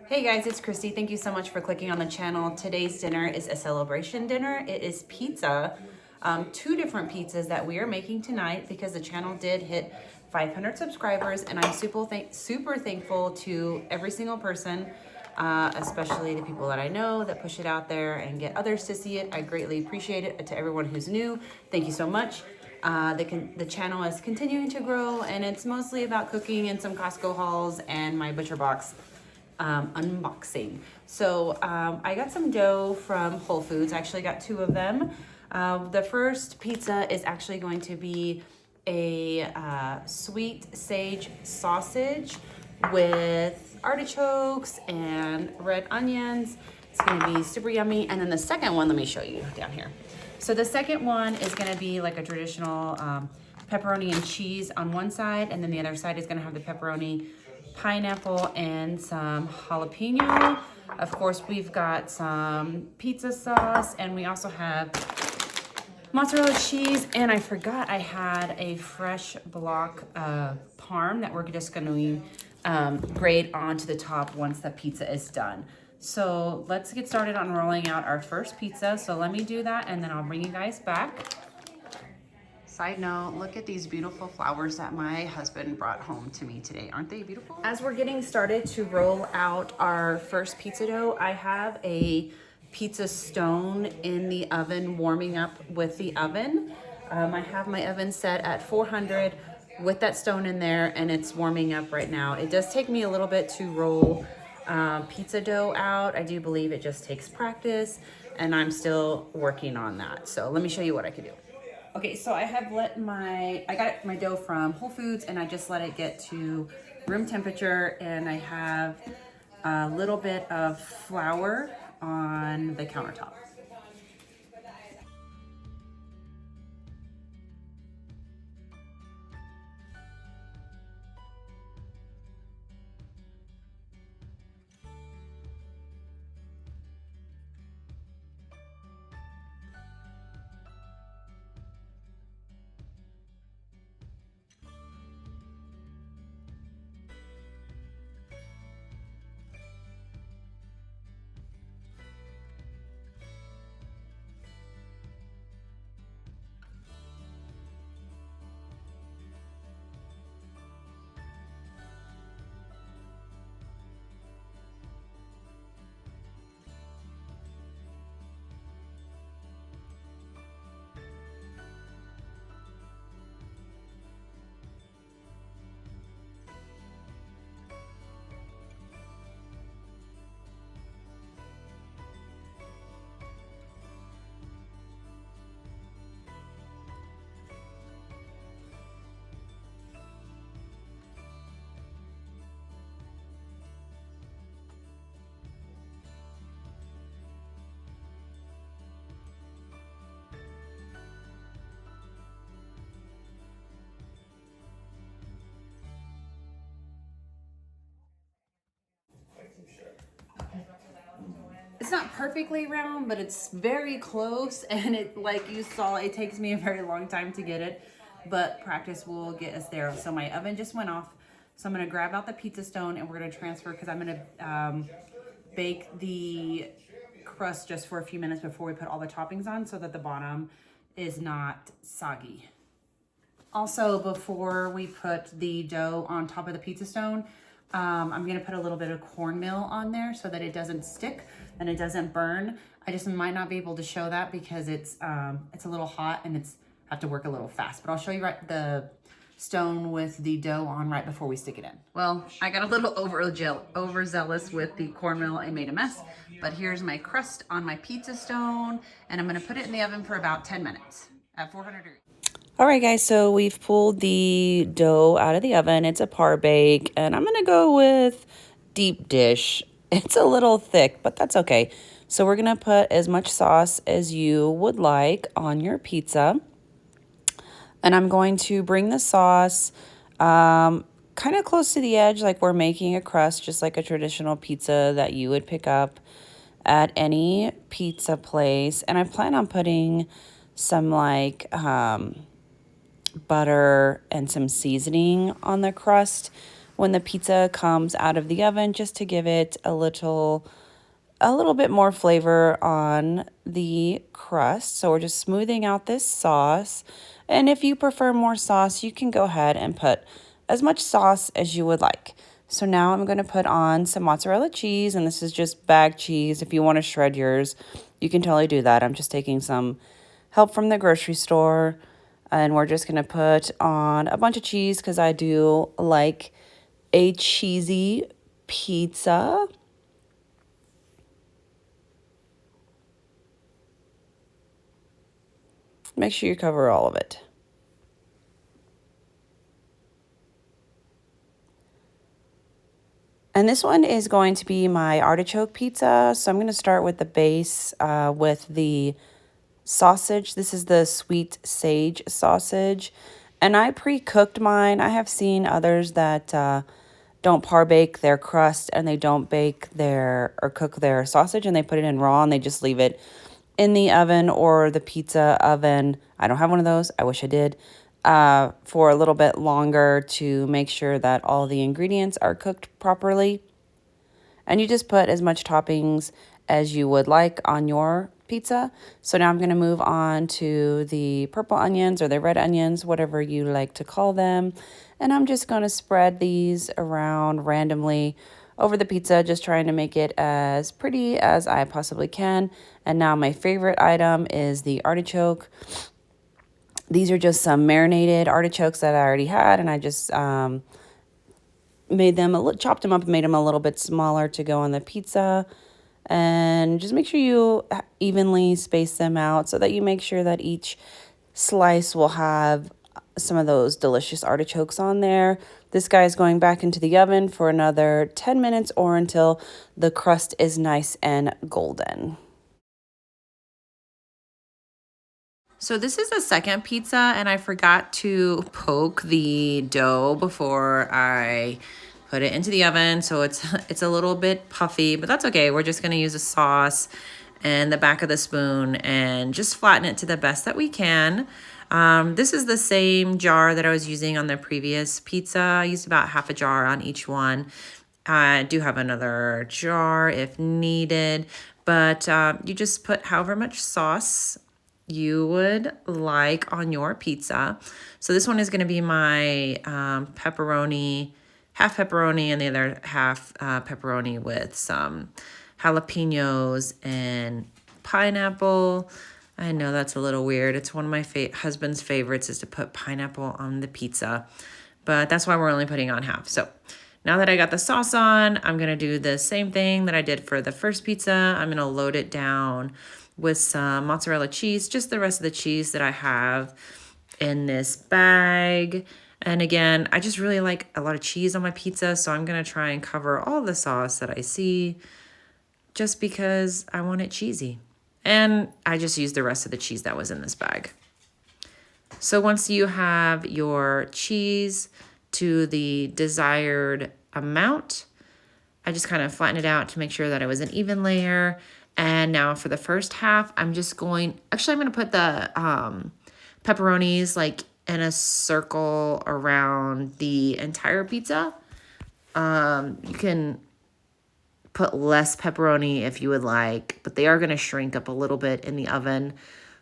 Hey guys, it's Christy. Thank you so much for clicking on the channel. Today's dinner is a celebration dinner. It is pizza, two different pizzas that we are making tonight because the channel did hit 500 subscribers, and I'm super thankful to every single person, especially the people that I know that push it out there and get others to see it. I greatly appreciate it. To everyone who's new, thank you so much. The channel is continuing to grow, and it's mostly about cooking and some Costco hauls and my Butcher Box unboxing. So I got some dough from Whole Foods. I actually got two of them. The first pizza is actually going to be a sweet sage sausage with artichokes and red onions. It's gonna be super yummy. And then the second one, let me show you down here. So the second one is gonna be like a traditional pepperoni and cheese on one side, and then the other side is gonna have the pepperoni, pineapple, and some jalapeno. Of course, we've got some pizza sauce, and we also have mozzarella cheese, and I forgot I had a fresh block of parm that we're just going to grate onto the top once the pizza is done. So let's get started on rolling out our first pizza. So let me do that, and then I'll bring you guys back. Side note, look at these beautiful flowers that my husband brought home to me today. Aren't they beautiful? As we're getting started to roll out our first pizza dough, I have a pizza stone in the oven warming up with the oven. I have my oven set at 400 with that stone in there, and it's warming up right now. It does take me a little bit to roll pizza dough out. I do believe it just takes practice, and I'm still working on that. So let me show you what I can do. Okay, so I got my dough from Whole Foods, and I just let it get to room temperature, and I have a little bit of flour on the countertop. It's not perfectly round, but it's very close, and it, like you saw, it takes me a very long time to get it, but practice will get us there. So my oven just went off, so I'm gonna grab out the pizza stone, and we're gonna transfer, because I'm gonna bake the crust just for a few minutes before we put all the toppings on, so that the bottom is not soggy. Also, before we put the dough on top of the pizza stone, I'm gonna put a little bit of cornmeal on there so that it doesn't stick and it doesn't burn. I just might not be able to show that because it's a little hot, and have to work a little fast. But I'll show you the stone with the dough on right before we stick it in. Well, I got a little overzealous with the cornmeal and made a mess. But here's my crust on my pizza stone, and I'm gonna put it in the oven for about 10 minutes at 400 degrees. All right, guys, so we've pulled the dough out of the oven. It's a par bake, and I'm gonna go with deep dish. It's a little thick, but that's okay. So we're gonna put as much sauce as you would like on your pizza. And I'm going to bring the sauce kind of close to the edge, like we're making a crust, just like a traditional pizza that you would pick up at any pizza place. And I plan on putting some butter and some seasoning on the crust. when the pizza comes out of the oven, just to give it a little bit more flavor on the crust. So we're just smoothing out this sauce. And if you prefer more sauce, you can go ahead and put as much sauce as you would like. So now I'm going to put on some mozzarella cheese, and this is just bag cheese. If you want to shred yours, you can totally do that. I'm just taking some help from the grocery store, and we're just going to put on a bunch of cheese because I do like a cheesy pizza. Make sure you cover all of it. And this one is going to be my artichoke pizza. So I'm going to start with the base with the sausage. This is the sweet sage sausage. And I pre-cooked mine. I have seen others that don't par-bake their crust and they don't bake their or cook their sausage and they put it in raw and they just leave it in the oven or the pizza oven. I don't have one of those. I wish I did. For a little bit longer to make sure that all the ingredients are cooked properly. And you just put as much toppings as you would like on your pizza. So now I'm going to move on to the purple onions or the red onions, whatever you like to call them. And I'm just going to spread these around randomly over the pizza, just trying to make it as pretty as I possibly can. And now my favorite item is the artichoke. These are just some marinated artichokes that I already had, and I just made them, chopped them up and made them a little bit smaller to go on the pizza. And just make sure you evenly space them out so that you make sure that each slice will have some of those delicious artichokes on there. This guy is going back into the oven for another 10 minutes or until the crust is nice and golden. So this is the second pizza, and I forgot to poke the dough before I put it into the oven. So it's a little bit puffy, but that's okay. We're just going to use a sauce and the back of the spoon and just flatten it to the best that we can. This is the same jar that I was using on the previous pizza. I used about half a jar on each one. I do have another jar if needed, but you just put however much sauce you would like on your pizza. So this one is going to be my pepperoni, half pepperoni and the other half pepperoni with some jalapenos and pineapple. I know that's a little weird. It's one of my husband's favorites is to put pineapple on the pizza, but that's why we're only putting on half. So now that I got the sauce on, I'm going to do the same thing that I did for the first pizza. I'm going to load it down with some mozzarella cheese, just the rest of the cheese that I have in this bag. And again, I just really like a lot of cheese on my pizza, so I'm going to try and cover all the sauce that I see just because I want it cheesy. And I just used the rest of the cheese that was in this bag. So once you have your cheese to the desired amount, I just kind of flatten it out to make sure that it was an even layer. And now for the first half, I'm just going, actually I'm going to put the pepperonis like in a circle around the entire pizza. You can put less pepperoni if you would like, but they are going to shrink up a little bit in the oven.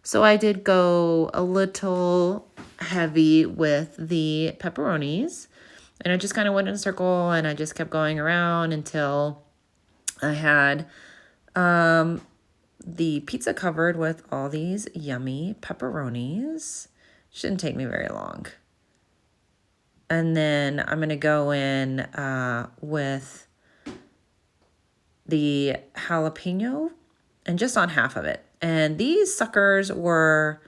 So I did go a little heavy with the pepperonis. And I just kind of went in a circle and I just kept going around until I had the pizza covered with all these yummy pepperonis. Shouldn't take me very long. And then I'm going to go in with the jalapeno and just on half of it. And these suckers were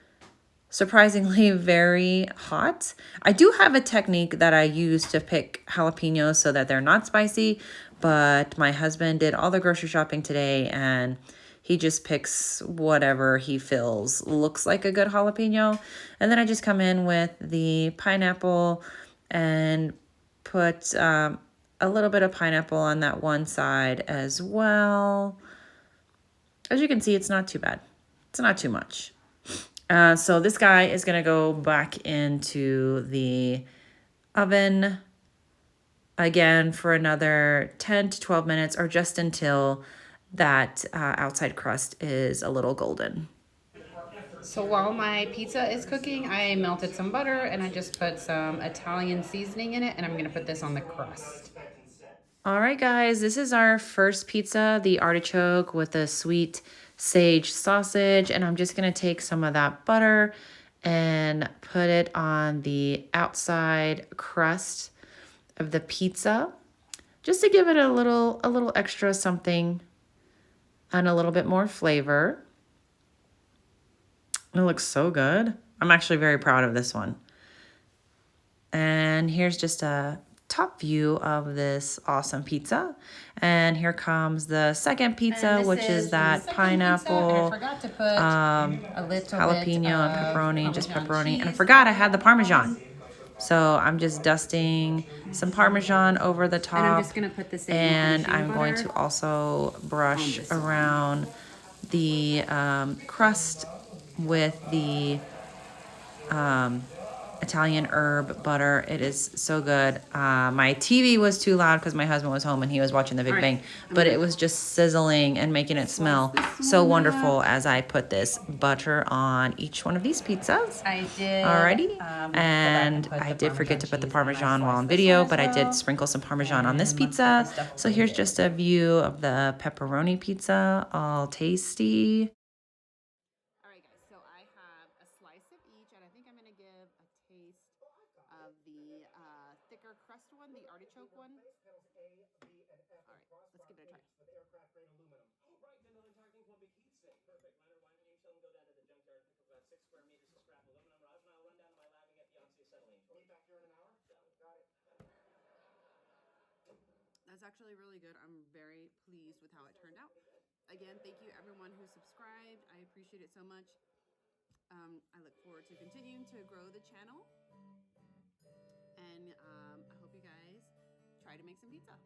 surprisingly very hot. I do have a technique that I use to pick jalapenos so that they're not spicy, but my husband did all the grocery shopping today and he just picks whatever he feels looks like a good jalapeno. And then I just come in with the pineapple and put a little bit of pineapple on that one side as well. As you can see, it's not too bad. It's not too much. So this guy is going to go back into the oven again for another 10 to 12 minutes or just until that outside crust is a little golden. So while my pizza is cooking, I melted some butter and I just put some Italian seasoning in it, and I'm gonna put this on the crust. All right, guys, this is our first pizza, the artichoke with the sweet sage sausage, and I'm just gonna take some of that butter and put it on the outside crust of the pizza, just to give it a little extra something and a little bit more flavor. It looks so good. I'm actually very proud of this one. And here's just a top view of this awesome pizza. And here comes the second pizza, which is that pineapple, I forgot to put a little jalapeno and pepperoni, just pepperoni. And I forgot I had the Parmesan. So I'm just dusting some Parmesan over the top. And I'm just gonna put this in. And I'm going to also brush around the crust with the Italian herb butter. It is so good. My TV was too loud because my husband was home and he was watching The Big Bang, but it was just sizzling and making it smell so wonderful as I put this butter on each one of these pizzas. I did. Alrighty. And I did forget to put the Parmesan while on video, but I did sprinkle some Parmesan on this pizza. So here's just a view of the pepperoni pizza, all tasty. Of the thicker crust one, the artichoke one. All right, let's give it a try. That's actually really good. I'm very pleased with how it turned out. Again, thank you everyone who subscribed. I appreciate it so much. I look forward to continuing to grow the channel. And I hope you guys try to make some pizza.